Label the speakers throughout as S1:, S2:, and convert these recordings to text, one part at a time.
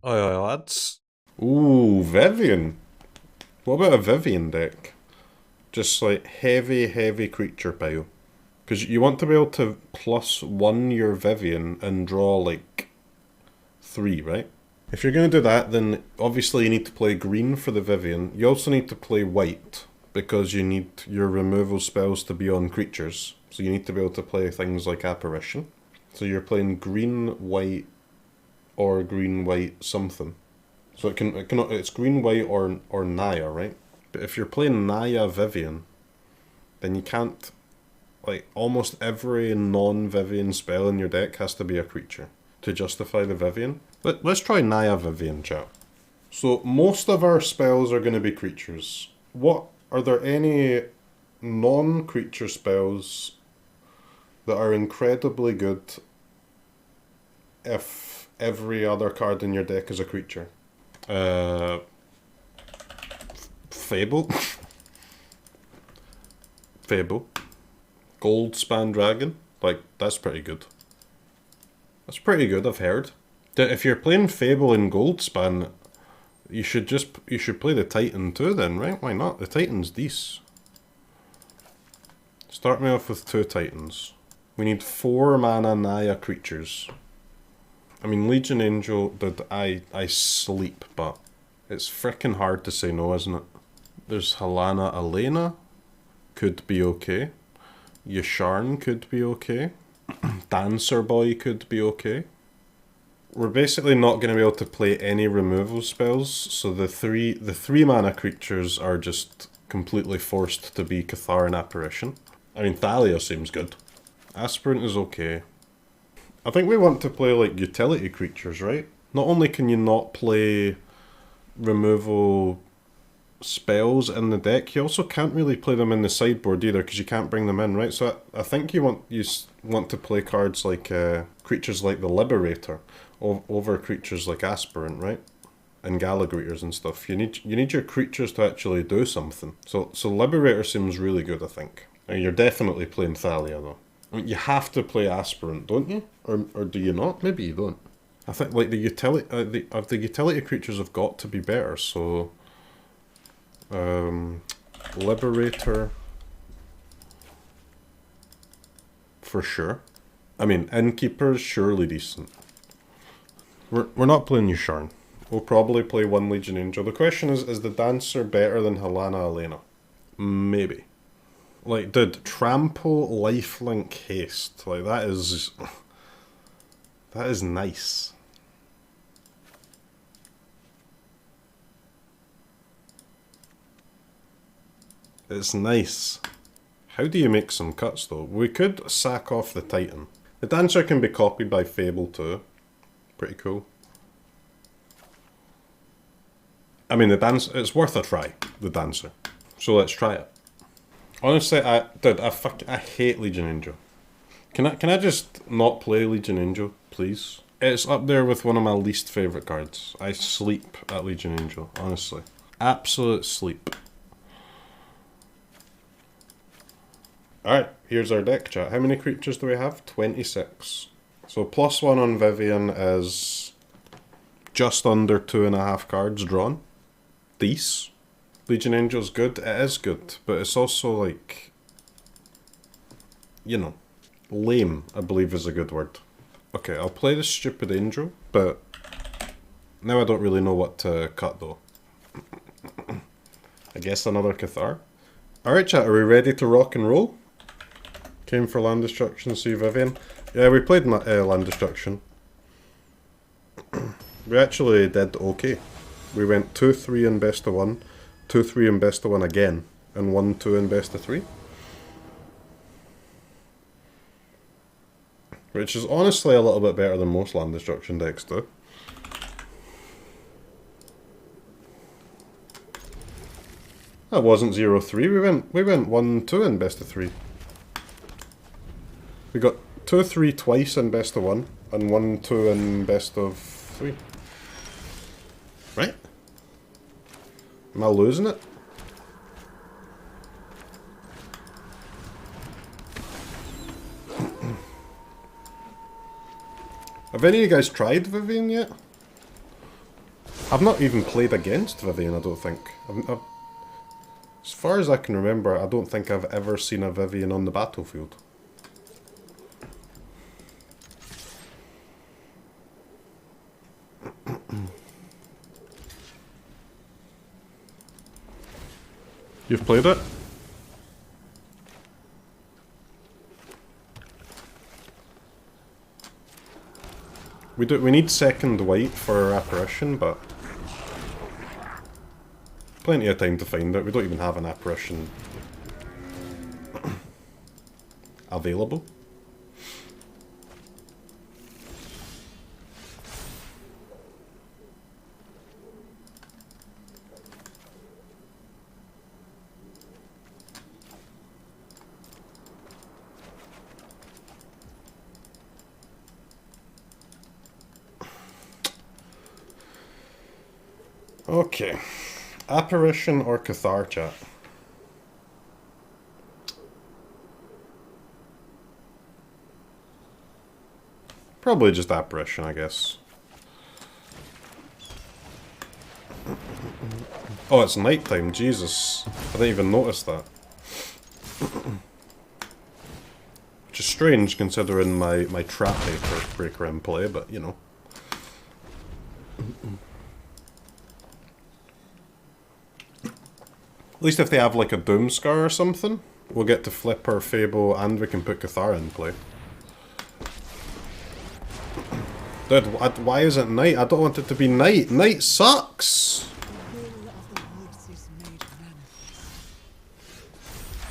S1: Oi, oi, lads.
S2: Ooh, Vivien. What about a Vivien deck? Just like heavy creature pile. Because you want to be able to +1 your Vivien and draw like 3, right? If you're going to do that, then obviously you need to play green for the Vivien. You also need to play white, because you need your removal spells to be on creatures. So you need to be able to play things like Apparition. So you're playing green, white, or green, white, something. So it's green, white, or Naya, right? But if you're playing Naya Vivien, then you can't, like, almost every non-Vivien spell in your deck has to be a creature to justify the Vivien. Let's try Naya Vivien, chat. So most of our spells are going to be creatures. Are there any non-creature spells that are incredibly good if every other card in your deck is a creature? Fable. Fable. Goldspan Dragon. Like, that's pretty good. That's pretty good, I've heard. If you're playing Fable in Goldspan, you should play the Titan too then, right? Why not? The Titan's decent. Start me off with 2 Titans. We need 4 mana Naya creatures. I mean, Legion Angel, I sleep, but it's frickin' hard to say no, isn't it? There's Helena Elena, could be okay. Yasharn could be okay. Dancer Boy could be okay. We're basically not going to be able to play any removal spells, so the three mana creatures are just completely forced to be Cathar and Apparition. I mean, Thalia seems good. Aspirant is okay. I think we want to play like utility creatures, right? Not only can you not play removal spells in the deck, you also can't really play them in the sideboard either, because you can't bring them in, right? So I think you want to play cards like creatures like the Liberator over creatures like Aspirant, right? And Gallagreators and stuff. You need your creatures to actually do something. So Liberator seems really good, I think. And you're definitely playing Thalia though. I mean, you have to play Aspirant, don't you? Or do you not? Maybe you don't. I think like the utility creatures have got to be better. So Liberator for sure. I mean, Innkeeper is surely decent. We're not playing Yasharn. We'll probably play 1 Legion Angel. The question is the Dancer better than Helena Elena? Maybe. Like, dude, Trample, Lifelink, Haste. Like, that is nice. It's nice. How do you make some cuts, though? We could sack off the Titan. The Dancer can be copied by Fable, too. Pretty cool. I mean, it's worth a try, the Dancer. So let's try it. Honestly, I hate Legion Angel. Can I just not play Legion Angel, please? It's up there with one of my least favourite cards. I sleep at Legion Angel, honestly. Absolute sleep. Alright, here's our deck, chat. How many creatures do we have? 26. So +1 on Vivien is just under 2.5 cards drawn. These. Legion Angel's good. It is good, but it's also like, you know, lame, I believe is a good word. Okay, I'll play the stupid Angel, but now I don't really know what to cut though. I guess another Cathar. Alright chat, are we ready to rock and roll? Came for Land Destruction, see Vivien. Yeah, we played Land Destruction. We actually did okay. We went 2-3 in best of 1, 2-3 in best of 1 again, and 1-2 in best of 3. Which is honestly a little bit better than most Land Destruction decks do. That wasn't 0-3, we went 1-2 in best of 3. We got 2-3 twice in best of 1, and 1-2 in best of 3. Right? Am I losing it? Have any of you guys tried Vivien yet? I've not even played against Vivien, I don't think. As far as I can remember, I don't think I've ever seen a Vivien on the battlefield. You've played it? We need second white for Apparition, but plenty of time to find it. We don't even have an Apparition available. Okay. Apparition or Cathar, chat? Probably just Apparition, I guess. Oh, it's nighttime, Jesus. I didn't even notice that. Which is strange considering my trap breaker in play, but you know. At least if they have like a Doomscar or something, we'll get to flip our Fable and we can put Cathar in play. Dude, why is it night? I don't want it to be night. Night sucks!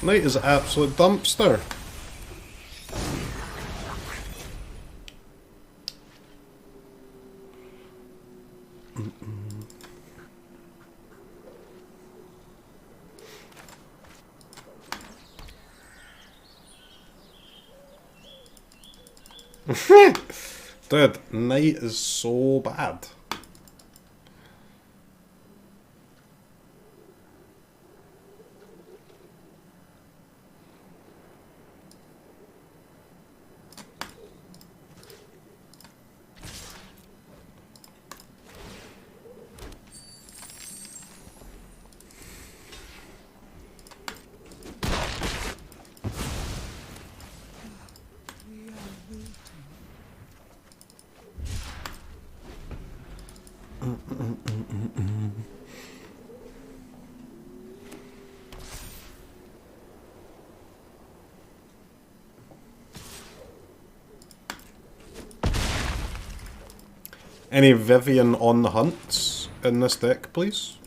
S2: Night is an absolute dumpster. Dude, night is so bad. Any Vivien on the hunt in this deck, please?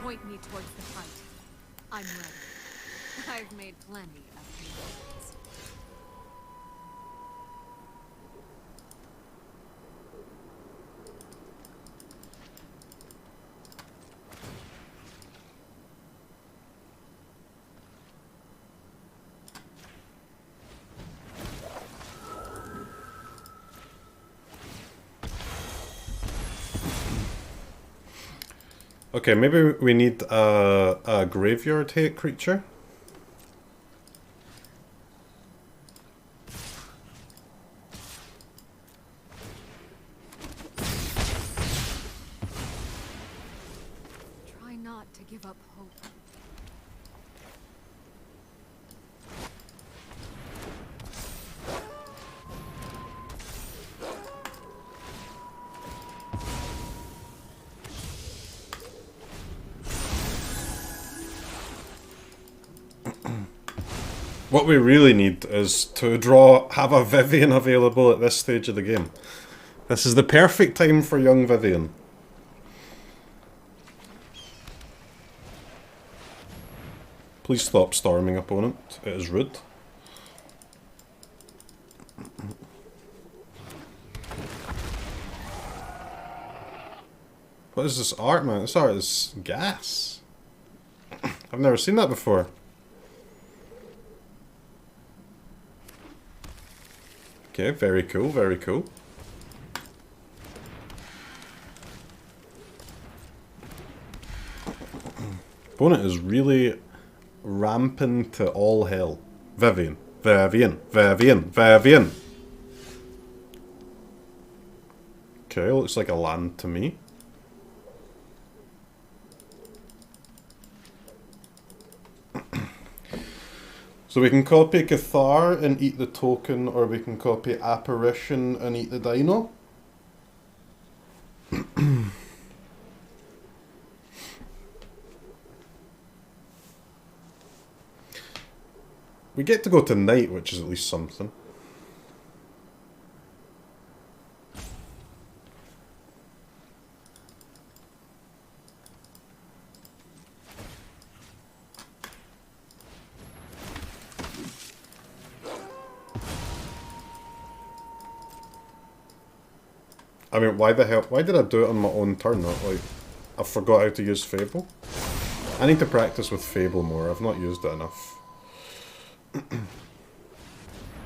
S1: Point me towards the front. I'm ready. I've made plenty of mistakes.
S2: Okay, maybe we need a graveyard hate creature.
S1: Try not to give up hope.
S2: What we really need is to have a Vivien available at this stage of the game. This is the perfect time for young Vivien. Please stop storming, opponent. It is rude. What is this art, man? This art is gas. I've never seen that before. Okay, very cool, very cool. Opponent is really ramping to all hell. Vivien, Vivien, Vivien, Vivien. Okay, looks like a land to me. So we can copy Cathar and eat the token, or we can copy Apparition and eat the dino. We get to go to night, which is at least something. I mean, why the hell? Why did I do it on my own turn? Like, I forgot how to use Fable. I need to practice with Fable more. I've not used it enough.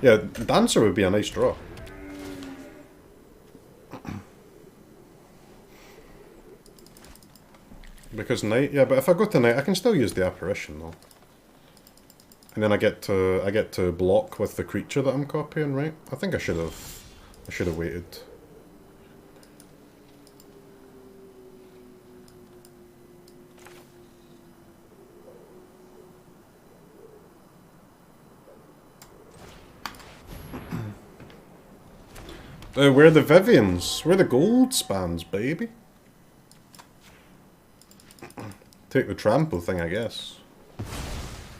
S2: Yeah, Dancer would be a nice draw. Because night, yeah, but if I go to night, I can still use the Apparition though. And then I get to block with the creature that I'm copying, right? I think I should have waited. We're the Viviens. We're the Goldspans, baby. Take the trample thing, I guess.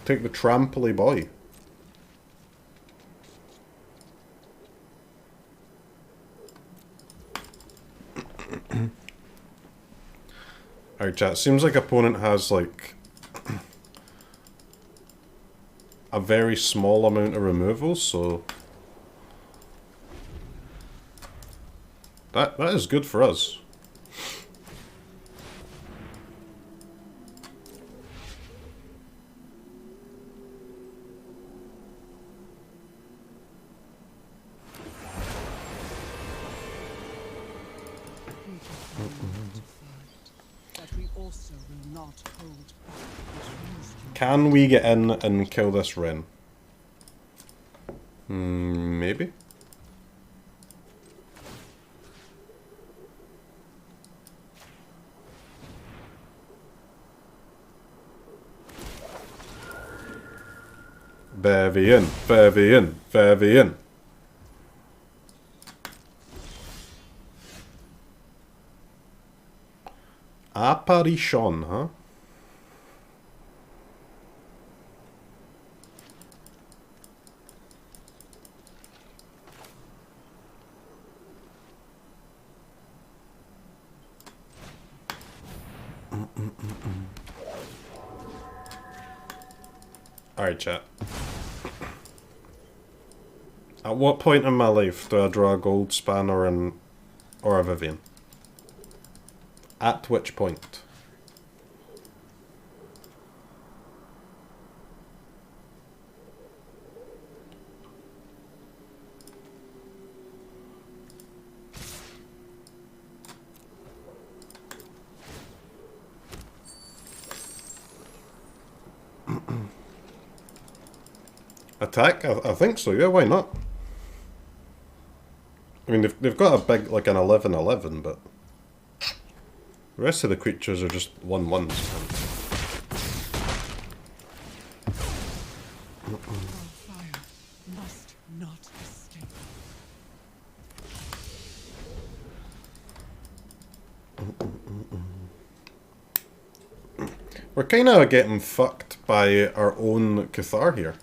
S2: Take the tramply boy. Alright, chat. Seems like opponent has, like, a very small amount of removals, so... That is good for us. Can we get in and kill this Wren? Maybe. Vivien, Vivien, Vivien. Apparition, huh? Alright, chat. At what point in my life do I draw a Goldspan or a Vivien? At which point? Attack? I think so, yeah, why not? I mean, they've got a big, like an 11/11, but... The rest of the creatures are just 1/1s. We're kind of getting fucked by our own Cathar here.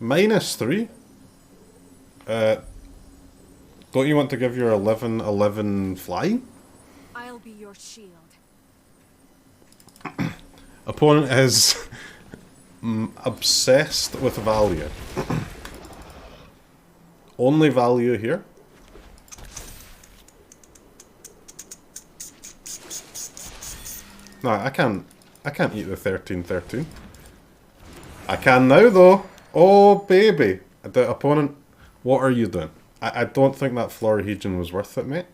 S2: -3? Don't you want to give your 11/11 flying?
S1: I'll be your shield.
S2: Opponent is obsessed with value. Only value here. No, I can't eat the 13/13. I can now though. Oh baby. The opponent, what are you doing? I don't think that Florahedron was worth it, mate.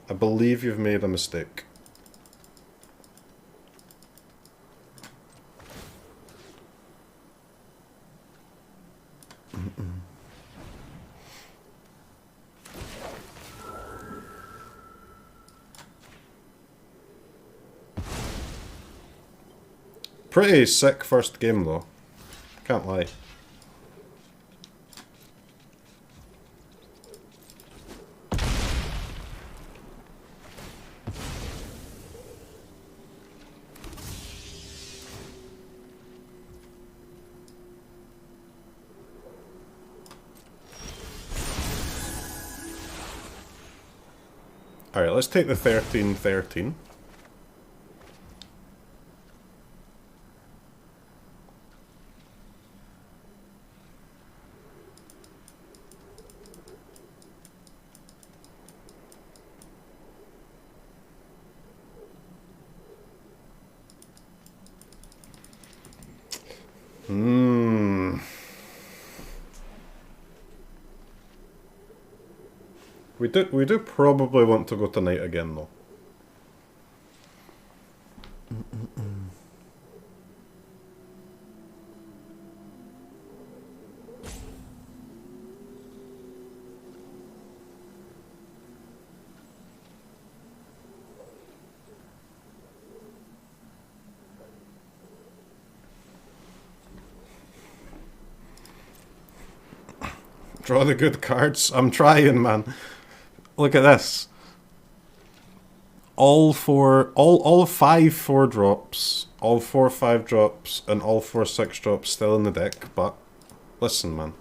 S2: I believe you've made a mistake. Pretty sick first game though. Can't lie. Alright, let's take the 13-13. We do probably want to go tonight again though. Draw the good cards. I'm trying, man. Look at this. All 5 4-drops, all 4 5-drops, and all 4 6-drops still in the deck, but listen, man.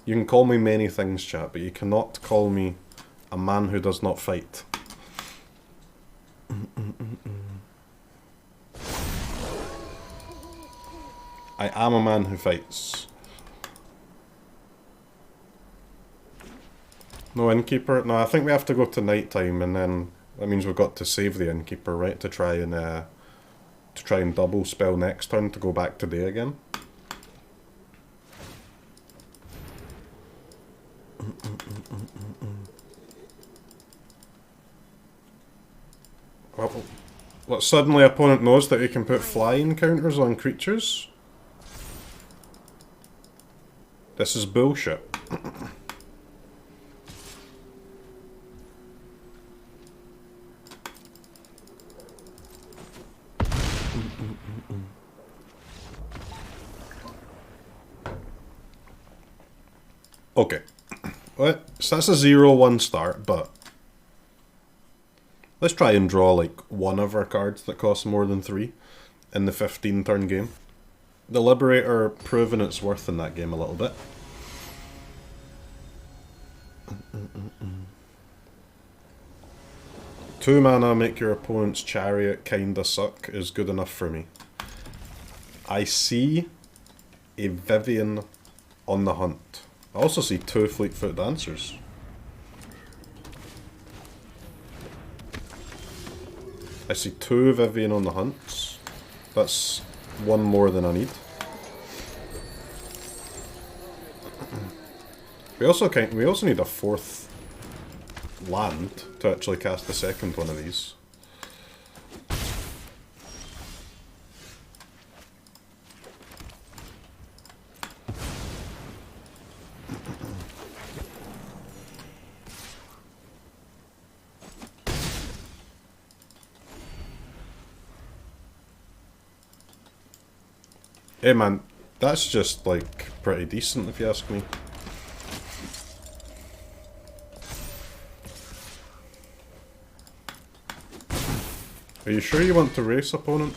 S2: You can call me many things, chat, but you cannot call me a man who does not fight. I am a man who fights. No Innkeeper? No, I think we have to go to night time, and then that means we've got to save the Innkeeper, right? To try and double spell next turn to go back to day again. What, suddenly opponent knows that he can put flying counters on creatures? This is bullshit. Okay. Well, so that's a 0-1 start, but let's try and draw like one of our cards that costs more than 3 in the 15-turn game. The Liberator proven its worth in that game a little bit. Two mana make your opponent's chariot kinda suck is good enough for me. I see a Vivien on the hunt. I also see 2 Fleetfoot Dancers. I see 2 Vivien on the hunt. That's 1 more than I need. We also need a 4th land to actually cast the second one of these. Hey man, that's just like pretty decent if you ask me. Are you sure you want to race, opponent?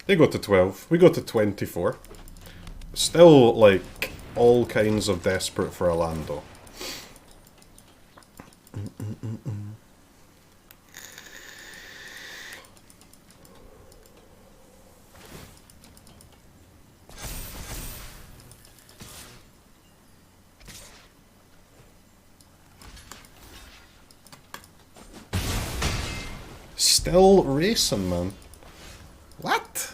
S2: They go to 12, we go to 24. Still, like, all kinds of desperate for a land, though. still racing, man. What?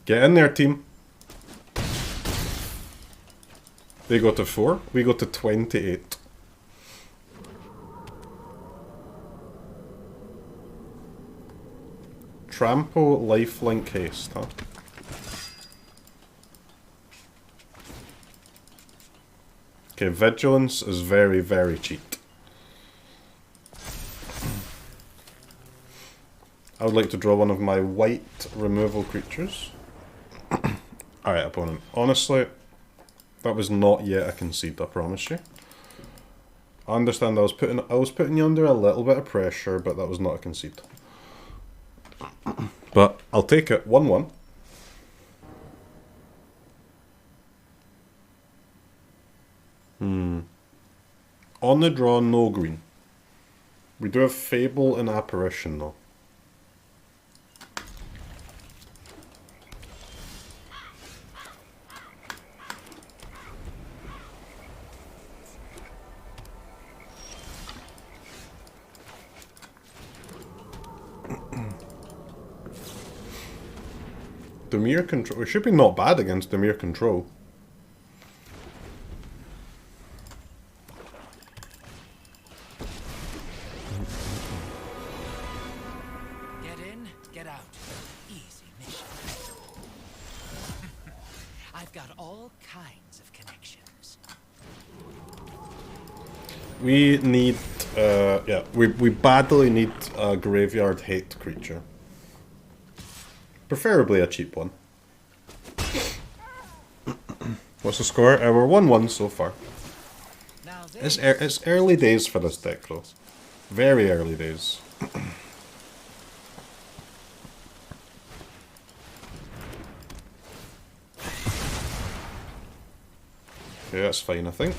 S2: Get in there, team. They go to 4, we go to 28. Trample, lifelink, haste, huh? Okay, vigilance is very, very cheap. I would like to draw one of my white removal creatures. Alright, opponent. Honestly, that was not yet a concede, I promise you. I understand I was putting you under a little bit of pressure, but that was not a concede. But I'll take it. 1-1. On the draw, no green. We do have Fable and Apparition though. Dimir control. It should be not bad against Dimir control.
S3: Get in, get out. Easy mission. I've got all kinds of connections.
S2: We need, yeah, we badly need a graveyard hate creature. Preferably a cheap one. What's the score? We're 1-1 so far. It's early days for this deck though. Very early days. Yeah, that's fine, I think.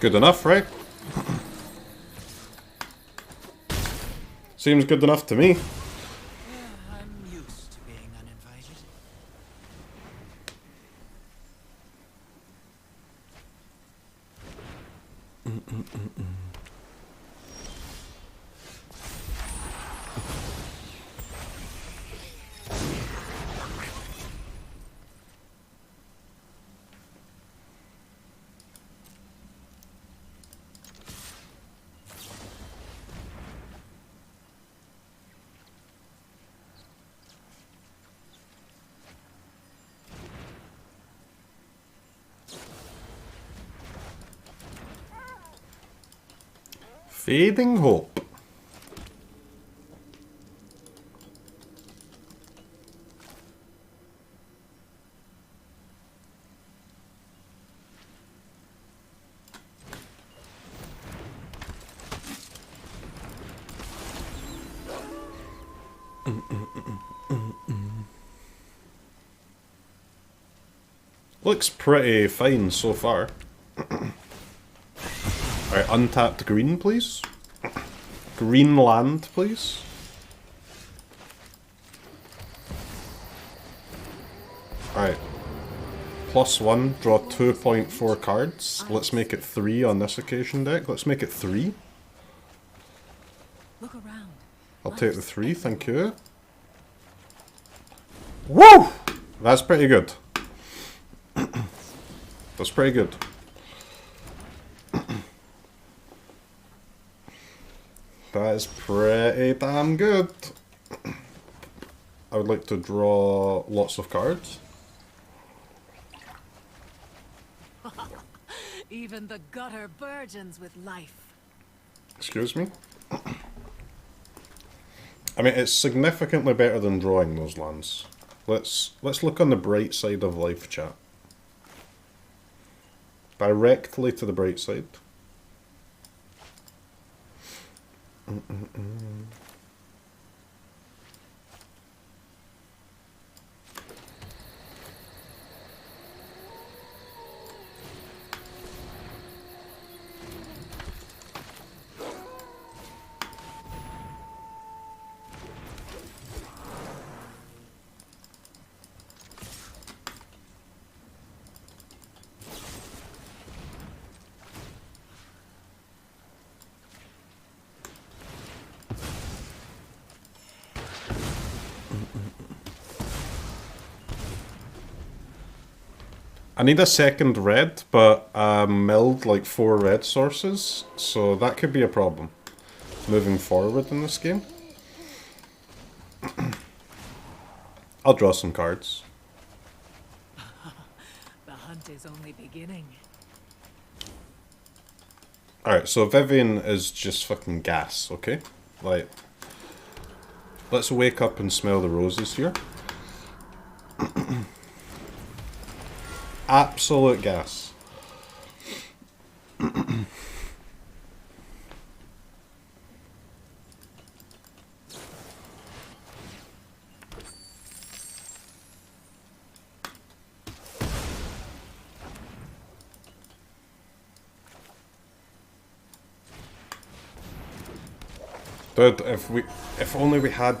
S2: Good enough, right? Seems good enough to me.
S3: I'm used to being uninvited.
S2: Fading Hope. Looks pretty fine so far. Alright, untapped green, please. Green land, please. Alright. +1, draw 2.4 cards. Let's make it 3 on this occasion deck. Let's make it 3.
S1: Look around.
S2: I'll take the 3, thank you. Woo! That's pretty good. That's pretty good. That is pretty damn good. I would like to draw lots of cards.
S1: Even the gutter burgeons with life.
S2: Excuse me? I mean, it's significantly better than drawing those lands. Let's look on the bright side of life, chat. Directly to the bright side. I need a second red, but milled like 4 red sources, so that could be a problem moving forward in this game. I'll draw some cards.
S1: The hunt is only beginning.
S2: Alright, so Vivien is just fucking gas, okay? Like, let's wake up and smell the roses here. Absolute gas. Dude, if only we had...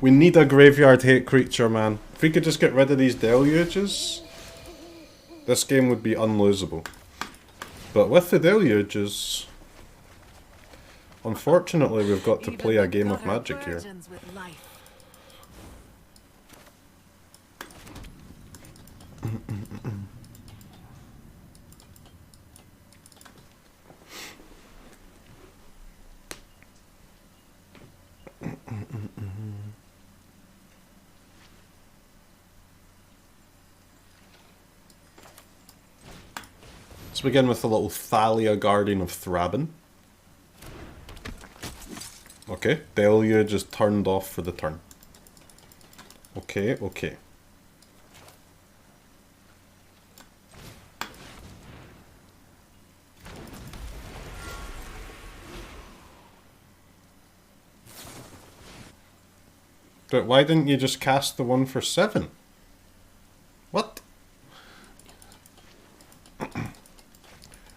S2: We need a graveyard hate creature, man. If we could just get rid of these deluges, this game would be unlosable. But with the deluges, unfortunately we've got to play a game of Magic here. Let's begin with a little Thalia, Guardian of Thraben. Okay, Deluge is turned off for the turn. Okay, okay. But why didn't you just cast the one for 7? What?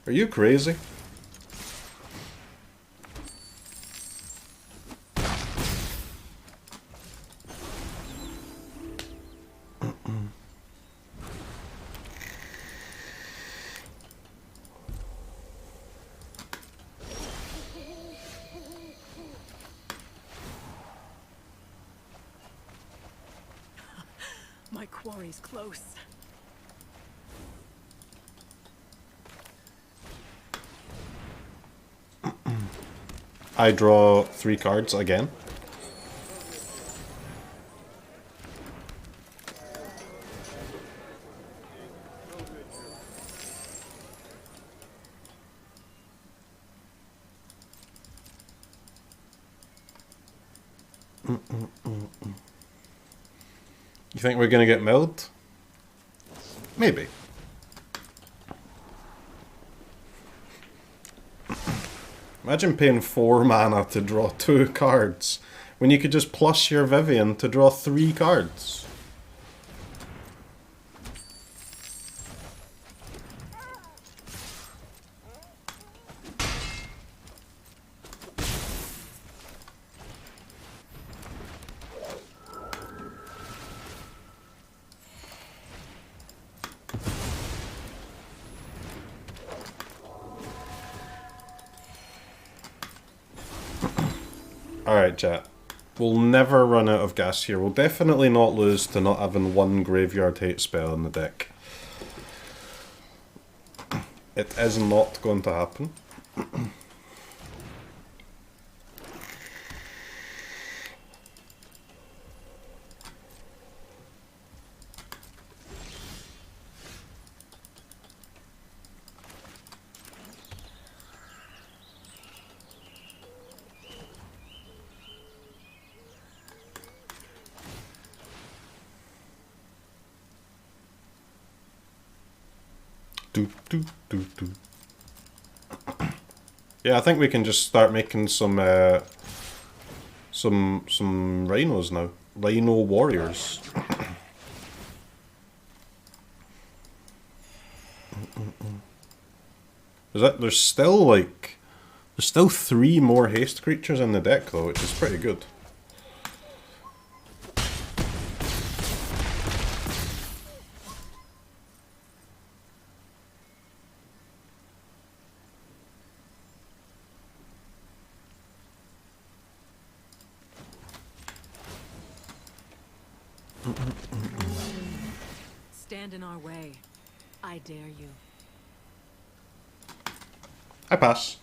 S2: Are you crazy?
S1: My quarry's close.
S2: I draw 3 cards again. You think we're gonna get milled? Maybe. Imagine paying 4 mana to draw 2 cards, when you could just plus your Vivien to draw 3 cards. Alright, chat. We'll never run out of gas here. We'll definitely not lose to not having 1 graveyard hate spell in the deck. It is not going to happen. Do, do, do, do. Yeah, I think we can just start making some rhinos now. Rhino warriors. There's still 3 more haste creatures in the deck though, which is pretty good.
S1: Stand in our way. I dare you.
S2: I pass.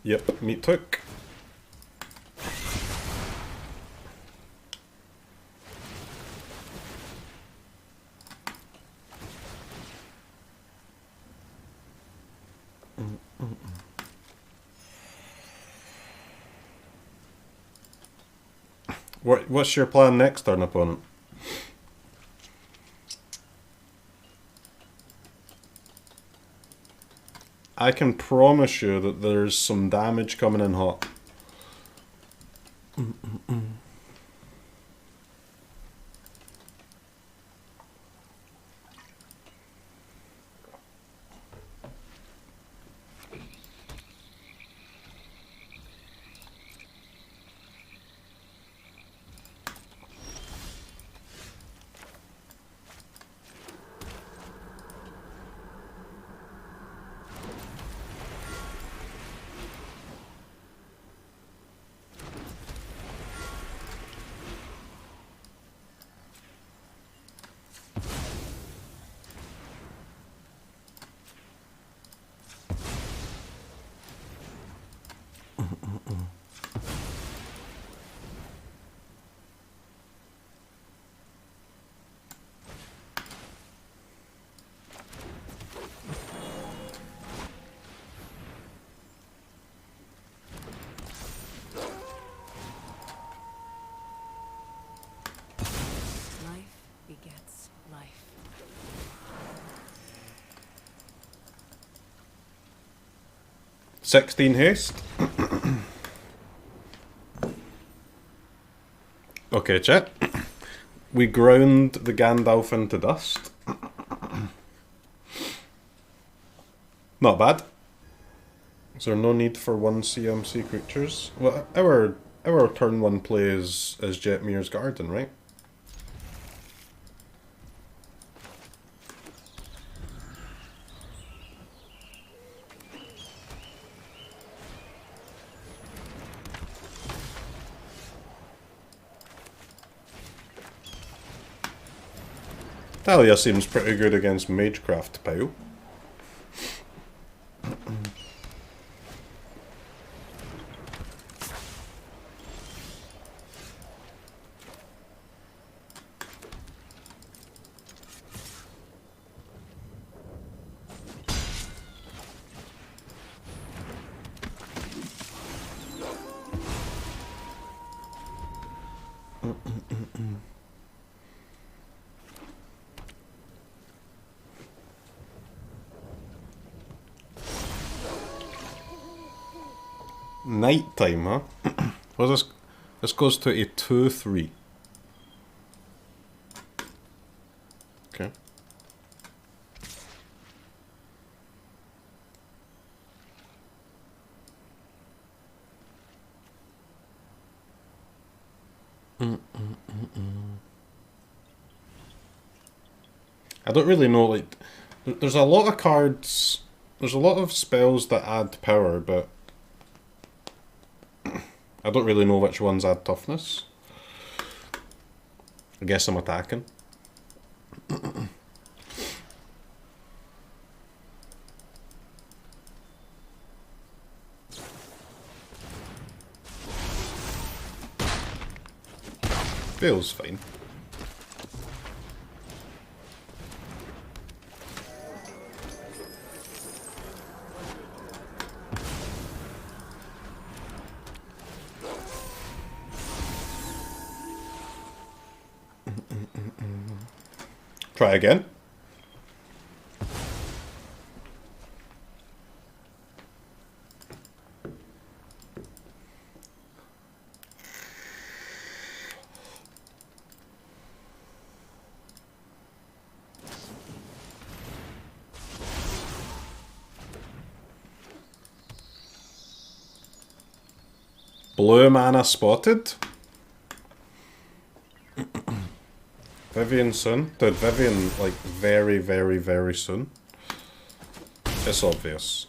S2: Yep, meat took. What's your plan next turn, opponent? I can promise you that there's some damage coming in hot.
S1: Life begets life.
S2: $16 haste. Okay, chat. We ground the Gandalf into dust. Not bad. Is there no need for 1 CMC creatures? Well, our turn 1 play is Jetmir's Garden, right? Thalia seems pretty good against Magecraft Pile. Night time, huh? Well, this goes to a 2/3. Okay. I don't really know, like, there's a lot of cards, there's a lot of spells that add power, but I don't really know which ones add toughness. I guess I'm attacking. Feels fine. Try again. Blue mana spotted. Vivien soon. Dude, Vivien, like, very, very, very soon. It's obvious.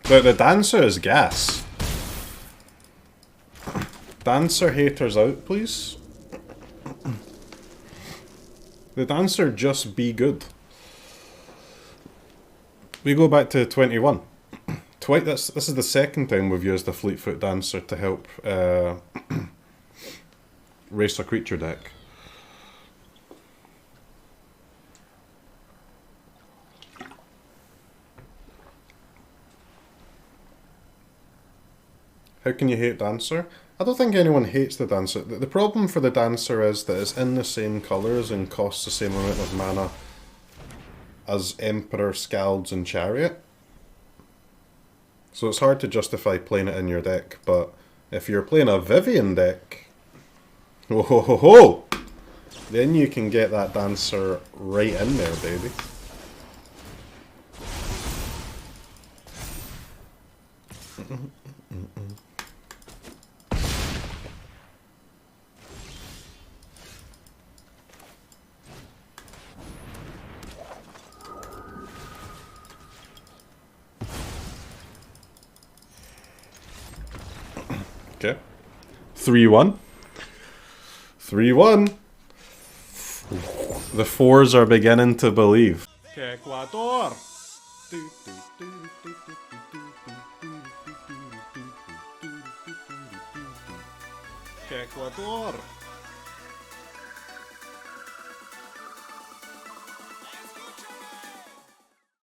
S2: But the Dancer is gas. Dancer haters out, please. The Dancer just be good. We go back to 21. This is the second time we've used the Fleetfoot Dancer to help race a creature deck. How can you hate Dancer? I don't think anyone hates the Dancer. The problem for the Dancer is that it's in the same colours and costs the same amount of mana as Emperor, Scalds and Chariot. So it's hard to justify playing it in your deck, but if you're playing a Vivien deck, oh ho ho ho, then you can get that Dancer right in there, baby. Okay. 3-1. 3-1. The fours are beginning to believe. Ecuador. Ecuador.